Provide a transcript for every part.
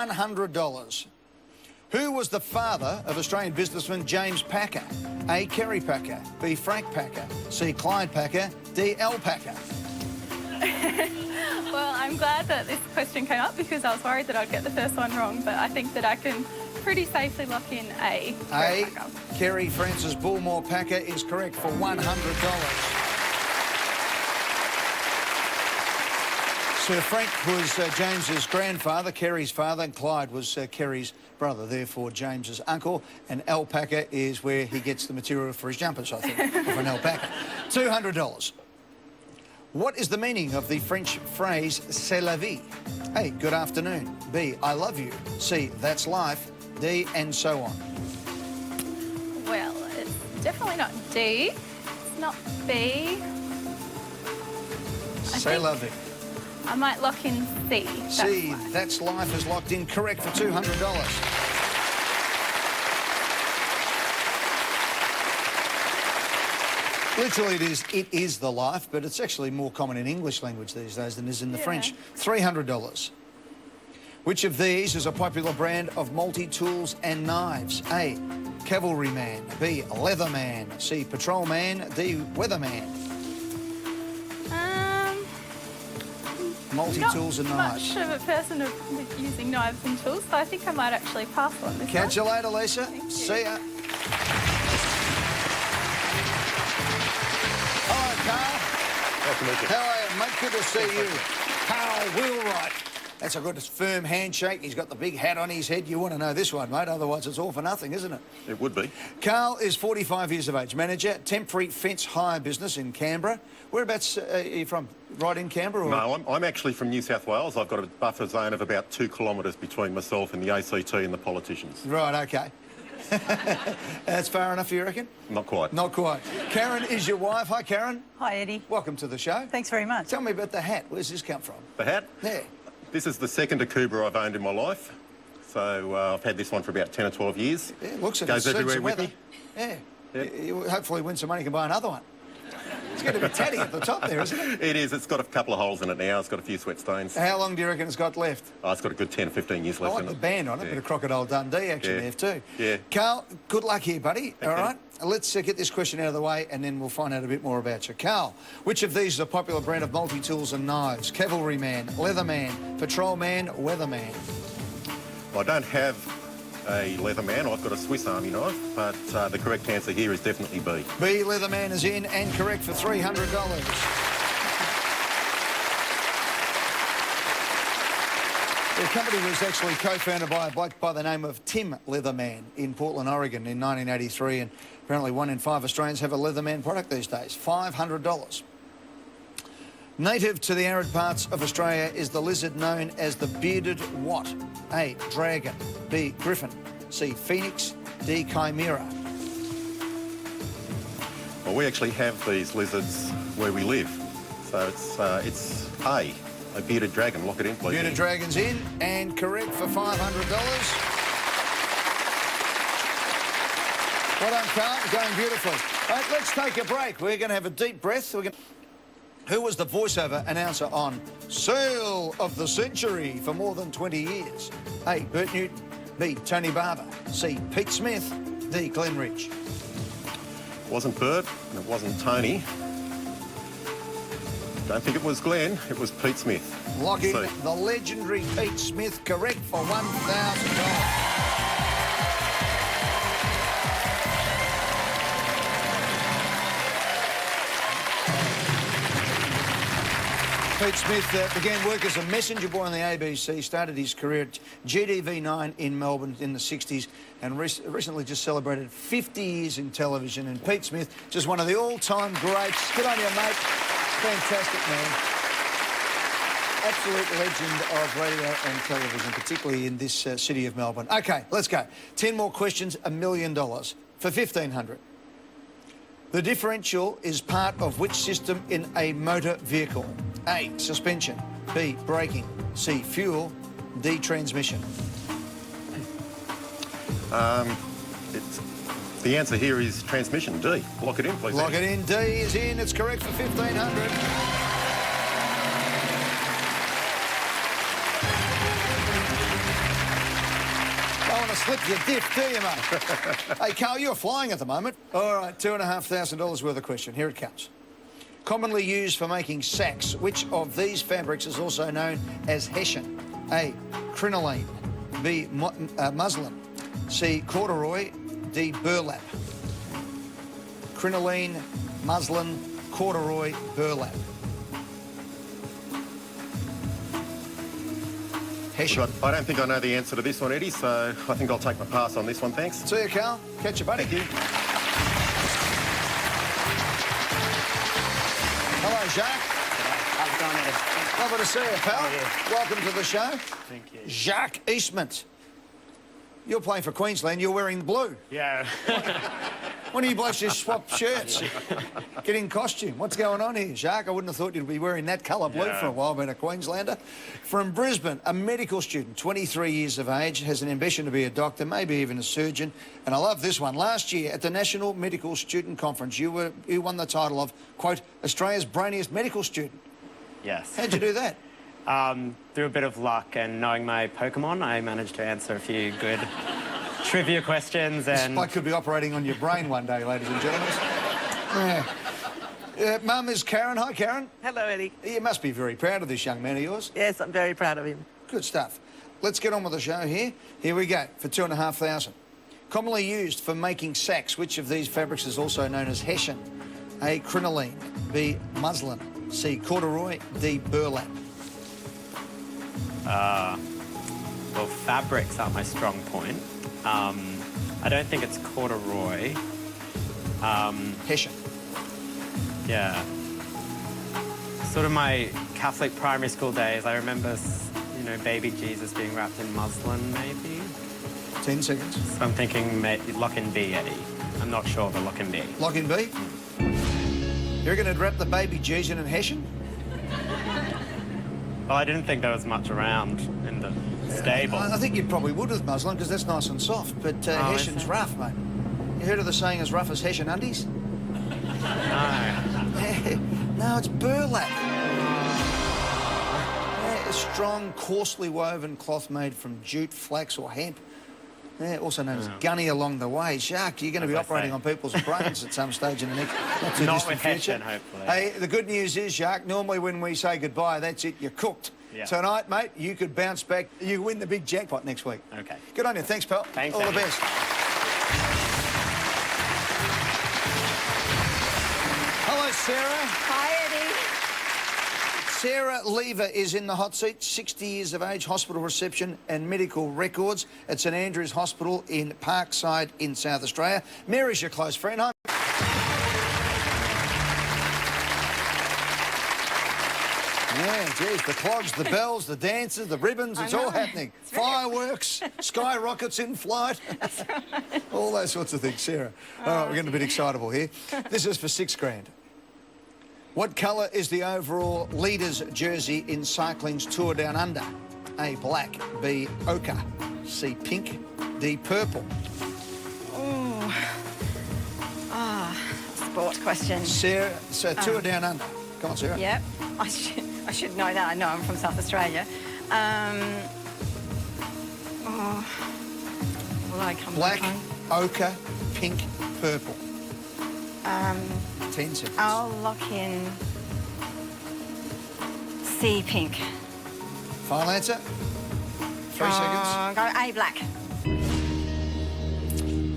$100. Who was the father of Australian businessman James Packer? A. Kerry Packer, B. Frank Packer, C. Clyde Packer, D. Al Packer. Well, I'm glad that this question came up because I was worried that I'd get the first one wrong, but I think that I can pretty safely lock in A. A. Kerry Francis Bullmore Packer is correct for $100. Sir Frank was James's grandfather, Kerry's father, and Clyde was Kerry's brother, therefore James's uncle. And alpaca is where he gets the material for his jumpers, I think, of an alpaca. $200. What is the meaning of the French phrase c'est la vie? A. Good afternoon. B. I love you. C. That's life. D. And so on. Well, it's definitely not D. It's not B. C'est la vie. I might lock in C. C. That's life is locked in. Correct for $200. Literally, it is the life, but it's actually more common in English language these days than is in the French. $300. Which of these is a popular brand of multi-tools and knives? A. Cavalryman. B. Leatherman. C. Patrolman. D. Weatherman. Multi-tools and knives. Not much of a person with using knives and tools, so I think I might actually pass on this Catch you later, Lisa. See ya. Hello, Karl. Nice to meet you. How are you, mate? Good to see you. Karl Wheelwright. That's a good, firm handshake. He's got the big hat on his head. You want to know this one, mate, otherwise it's all for nothing, isn't it? It would be. Karl is 45 years of age, manager, temporary fence hire business in Canberra. Whereabouts are you from? Right in Canberra? Or? No, I'm actually from New South Wales. I've got a buffer zone of about 2 kilometres between myself and the ACT and the politicians. Right, OK. That's far enough, you reckon? Not quite. Not quite. Karen is your wife. Hi, Karen. Hi, Eddie. Welcome to the show. Thanks very much. Tell me about the hat. Where's this come from? The hat? Yeah. This is the second Akuba I've owned in my life. So I've had this one for about 10 or 12 years. Yeah, looks like Goes it suits everywhere the with weather. me. Yeah. Yep. You hopefully win some money, you can buy another one. It's going to be tatty at the top there, isn't it? It is. It's got a couple of holes in it now. It's got a few sweat stains. How long do you reckon it's got left? Oh, it's got a good 10 or 15 years left I like in the it. band on it, Yeah. bit of Crocodile Dundee action Yeah. there too. Yeah. Karl, good luck here, buddy. Okay. All right? Let's get this question out of the way and then we'll find out a bit more about you. Karl, which of these is a popular brand of multi-tools and knives? Cavalryman, Leatherman, Patrolman, Weatherman? I don't have a Leatherman. I've got a Swiss Army knife, but the correct answer here is definitely B. B, Leatherman is in and correct for $300. The company was actually co-founded by a bloke by the name of Tim Leatherman in Portland, Oregon in 1983, and apparently 1 in 5 Australians have a Leatherman product these days. $500. Native to the arid parts of Australia is the lizard known as the bearded what? A, dragon, B, griffin, C, phoenix, D, chimera. Well, we actually have these lizards where we live, so it's A bearded dragon. Lock it in, please. Bearded dragon's in and correct for $500. Well done, Karl. You're going beautifully. Right, let's take a break. We're going to have a deep breath. Who was the voiceover announcer on Sale of the Century for more than 20 years? A, Bert Newton, B, Tony Barber, C, Pete Smith, D, Glenn Rich. It wasn't Bert and it wasn't Tony. Don't think it was Glenn, it was Pete Smith. Lock in C. the legendary Pete Smith, correct for $1,000. Pete Smith began work as a messenger boy on the ABC, started his career at GTV9 in Melbourne in the 60s and recently just celebrated 50 years in television. And Pete Smith, just one of the all-time greats. Good on you, mate. Fantastic man. Absolute legend of radio and television, particularly in this city of Melbourne. OK, let's go. 10 more questions, $1 million for $1,500. The differential is part of which system in a motor vehicle? A, suspension, B, braking, C, fuel, D, transmission. The answer here is transmission, D. Lock it in, please. Lock it in. D is in. It's correct for $1,500. want to slip your diff, do you, mate? Hey, Karl, you're flying at the moment. All right, $2,500 worth of question. Here it comes. Commonly used for making sacks, which of these fabrics is also known as hessian? A, crinoline. B, muslin. C, corduroy. D, burlap. Crinoline, muslin, corduroy, burlap. Hessian. I don't think I know the answer to this one, Eddie, so I think I'll take my pass on this one, thanks. See you, Karl. Catch you, buddy. Thank you. Hello, Jacques. How's it going, Eddie? Lovely to see you, pal. How are you? Welcome to the show. Thank you. Jacques Eastman. You're playing for Queensland. You're wearing blue. Yeah. When are you blokes just swap shirts? Get in costume. What's going on here, Jacques? I wouldn't have thought you'd be wearing that colour blue for a while, being a Queenslander. From Brisbane, a medical student, 23 years of age, has an ambition to be a doctor, maybe even a surgeon. And I love this one. Last year at the National Medical Student Conference, you won the title of, quote, Australia's brainiest medical student. Yes. How'd you do that? Through a bit of luck and knowing my Pokemon, I managed to answer a few good trivia questions and... This could be operating on your brain one day, ladies and gentlemen. Mum is Karen. Hi, Karen. Hello, Eddie. You must be very proud of this young man of yours. Yes, I'm very proud of him. Good stuff. Let's get on with the show here. Here we go for $2,500. Commonly used for making sacks, which of these fabrics is also known as hessian? A, crinoline. B, muslin. C, corduroy. D, burlap. Well, fabrics are my strong point. I don't think it's corduroy. Hessian. Yeah. Sort of my Catholic primary school days, I remember, you know, baby Jesus being wrapped in muslin, maybe. 10 seconds. So I'm thinking lock in B, Eddie. I'm not sure, but lock in B. Lock in B. You're going to wrap the baby Jesus in hessian? Well, I didn't think there was much around in the stable. I think you probably would with muslin because that's nice and soft, but hessian's rough, mate. You heard of the saying as rough as hessian undies? No. No, it's burlap. Yeah, a strong, coarsely woven cloth made from jute, flax or hemp. Yeah, also known as gunny along the way. Jacques, you're going to be operating on people's brains at some stage in the next not too distant future. Hessian, hopefully. Hey, the good news is, Jacques, normally when we say goodbye, that's it, you're cooked. Yeah. Tonight, mate, you could bounce back. You win the big jackpot next week. Okay. Good on you. Thanks, pal. Thanks, all the Eddie. best. Hello, Sarah. Hi, Eddie. Sarah Lever is in the hot seat, 60 years of age, hospital reception and medical records at St Andrew's Hospital in Parkside in South Australia. Mary's your close friend. Hi. Yeah, geez, the clogs, the bells, the dances, the ribbons, it's all happening. Fireworks, skyrockets in flight. That's right. All those sorts of things, Sarah. All right, we're getting a bit excitable here. This is for $6,000. What colour is the overall leader's jersey in cycling's Tour Down Under? A, black. B, ochre. C, pink. D, purple. Ooh. Sport question. Sarah, so Tour Down Under. Come on, Sarah. Yep. I should know that. I know I'm from South Australia. Will I come Black, back ochre, pink, purple. 10 seconds. I'll lock in C, pink. Final answer? 3 seconds. Go A, black.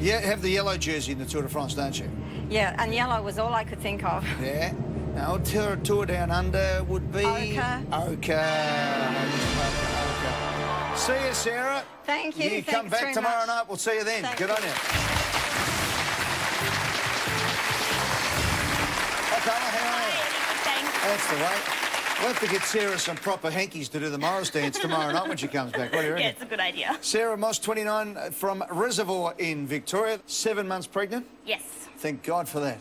You have the yellow jersey in the Tour de France, don't you? Yeah, and yellow was all I could think of. Yeah. Now, Tour Down Under would be... Ochre. Ochre. See you, Sarah. Thank you. You come Thanks back very tomorrow much. night. We'll see you then. Thank Good you. on you. Hi, Carla. How are you? Thanks. That's the way. We'll have to get Sarah some proper hankies to do the Morris dance tomorrow night when she comes back. What do you reckon? Yeah, it's a good idea. Sarah Moss, 29, from Reservoir in Victoria. 7 months pregnant. Yes. Thank God for that.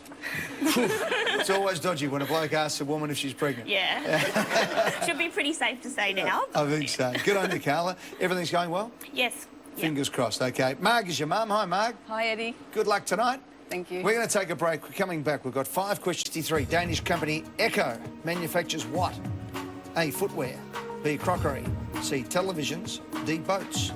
It's always dodgy when a bloke asks a woman if she's pregnant. Yeah. Should be pretty safe to say now. I think so. Good on you, Carla. Everything's going well? Yes. Fingers crossed. OK. Marg is your mum. Hi, Marg. Hi, Eddie. Good luck tonight. Thank you. We're going to take a break. We're coming back. We've got 5 questions to 3. Danish company Echo manufactures what? A, footwear. B, crockery. C, televisions. D, boats.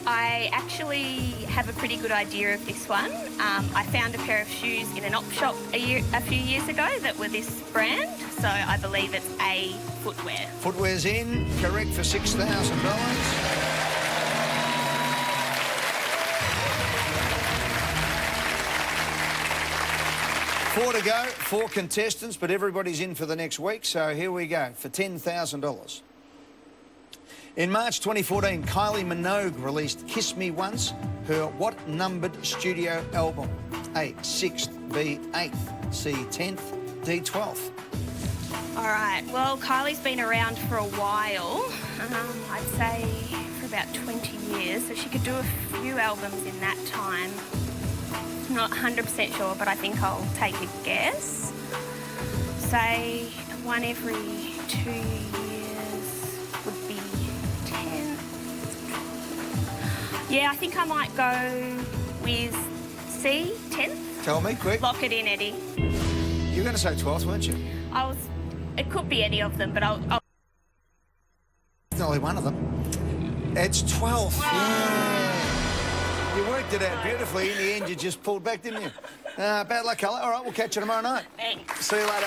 I actually have a pretty good idea of this one. I found a pair of shoes in an op shop a few years ago that were this brand, so I believe it's A, footwear. Footwear's in, correct for $6,000. Four to go, 4 contestants, but everybody's in for the next week, so here we go for $10,000. In March 2014, Kylie Minogue released Kiss Me Once, her what-numbered studio album? A, 6th, B, 8th, C, 10th, D, 12th. All right, well, Kylie's been around for a while. I'd say for about 20 years, so she could do a few albums in that time. I'm not 100% sure, but I think I'll take a guess. Say one every 2 years would be 10. Yeah, I think I might go with C, 10th. Tell me, quick. Lock it in, Eddie. You were going to say 12th, weren't you? It could be any of them, but I'll... Definitely one of them. It's 12th. Yeah. You worked it out beautifully. In the end, you just pulled back, didn't you? Bad luck, Karl. All right, we'll catch you tomorrow night. Thanks. See you later.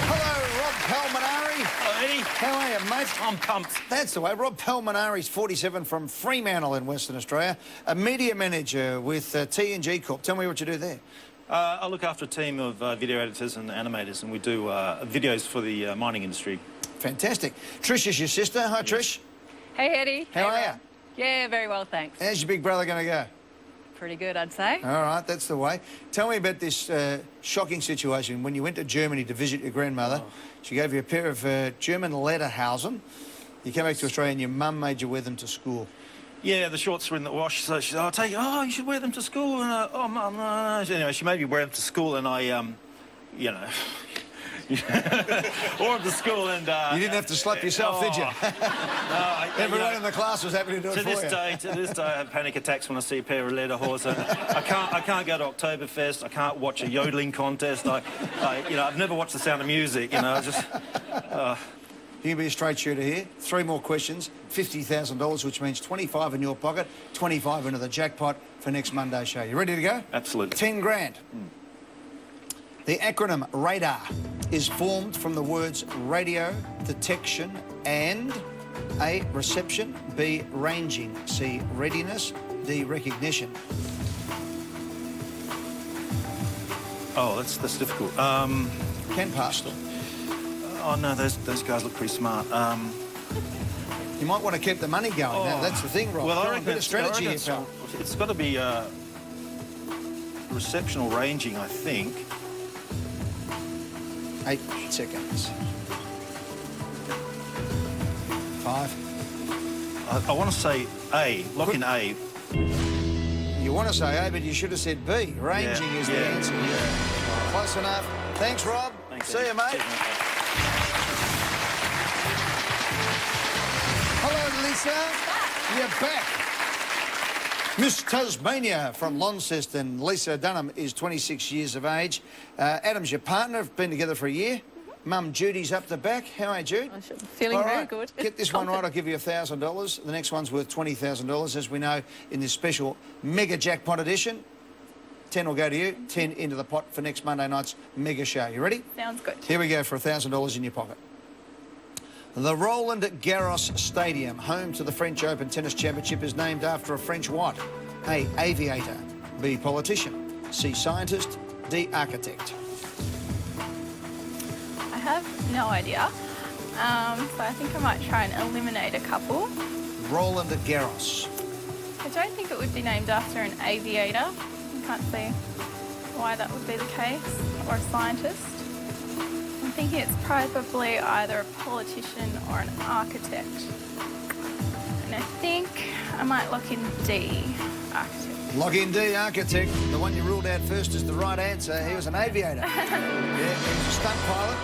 Hello, Rob Palminari. Hello, Eddie. How are you, mate? I'm pumped. That's the way. Rob Palminari's 47 from Fremantle in Western Australia, a media manager with T&G Corp. Tell me what you do there. I look after a team of video editors and animators, and we do videos for the mining industry. Fantastic. Trish is your sister. Hi, Trish. Hey, Eddie. How are you? Yeah, very well, thanks. How's your big brother going to go? Pretty good, I'd say. All right, that's the way. Tell me about this shocking situation when you went to Germany to visit your grandmother. She gave you a pair of German lederhosen. You came back to Australia and your mum made you wear them to school. Yeah, the shorts were in the wash, so she said, I'll take you. Oh, you should wear them to school. And oh, Mum, no. Anyway, she made me wear them to school, and I, you know... wore them to school, and... you didn't have to slap yourself, did you? No, Everyone in the class was happy to do it for you. To this day, I have panic attacks when I see a pair of lederhosen. I can't go to Oktoberfest. I can't watch a yodeling contest. I've never watched The Sound of Music. You know, I just. You can be a straight shooter here. 3 more questions, $50,000, which means 25 in your pocket, 25 into the jackpot for next Monday's show. You ready to go? Absolutely. 10 grand. The acronym RADAR is formed from the words radio, detection, and A, reception, B, ranging, C, readiness, D, recognition. Oh, that's difficult. Can pass. Oh no, those guys look pretty smart. You might want to keep the money going. That's the thing, Rob. Well, I reckon a bit of strategy here, pal. It's got to be reception or ranging, I think. 8 seconds. 5. I want to say A. Lock in A. You want to say A, but you should have said B. Ranging is the answer. Yeah. Close enough. Thanks, Rob. Thanks, See you, mate. Cheers, mate. Hello, Lisa. You're back. Miss Tasmania from Launceston. Lisa Dunham is 26 years of age. Adam's your partner. Have been together for a year. Mum Judy's up the back. How are you, Jude? I'm feeling very good. Get this one right, I'll give you $1,000. The next one's worth $20,000. As we know, in this special mega jackpot edition, 10 will go to you, 10 into the pot for next Monday night's mega show. You ready? Sounds good. Here we go for $1,000 in your pocket. The Roland Garros Stadium, home to the French Open Tennis Championship, is named after a French what? A, aviator, B, politician, C, scientist, D, architect. I have no idea. So I think I might try and eliminate a couple. Roland Garros. I don't think it would be named after an aviator. I can't see why that would be the case, or a scientist. I'm thinking it's probably either a politician or an architect. And I think I might lock in D, architect. Lock in D, architect. The one you ruled out first is the right answer. He was an aviator. Yeah, he was a stunt pilot.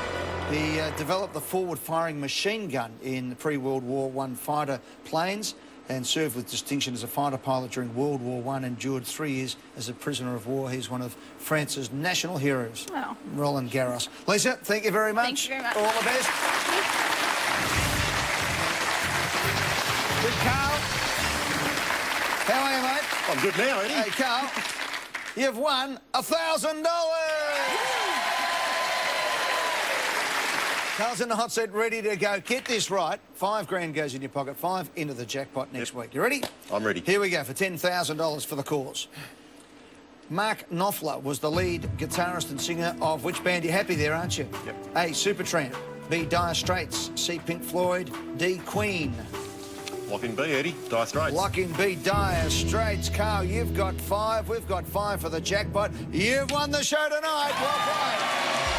He developed the forward-firing machine gun in pre-World War I fighter planes and served with distinction as a fighter pilot during World War I, endured 3 years as a prisoner of war. He's one of France's national heroes. Wow. Roland Garros. Lisa, thank you very much. Thank you very much. All the best. With Karl. How are you, mate? I'm good now, Eddie. Hey, Karl, you've won $1,000. Karl's in the hot seat, ready to go. Get this right. $5,000 goes in your pocket, 5 into the jackpot next week. You ready? I'm ready. Here we go for $10,000 for the cause. Mark Knopfler was the lead guitarist and singer of which band? You're happy there, aren't you? Yep. A, Supertramp. B, Dire Straits. C, Pink Floyd. D, Queen. Lock in B, Eddie. Dire Straits. Lock in B, Dire Straits. Karl, you've got 5. We've got 5 for the jackpot. You've won the show tonight. Well played.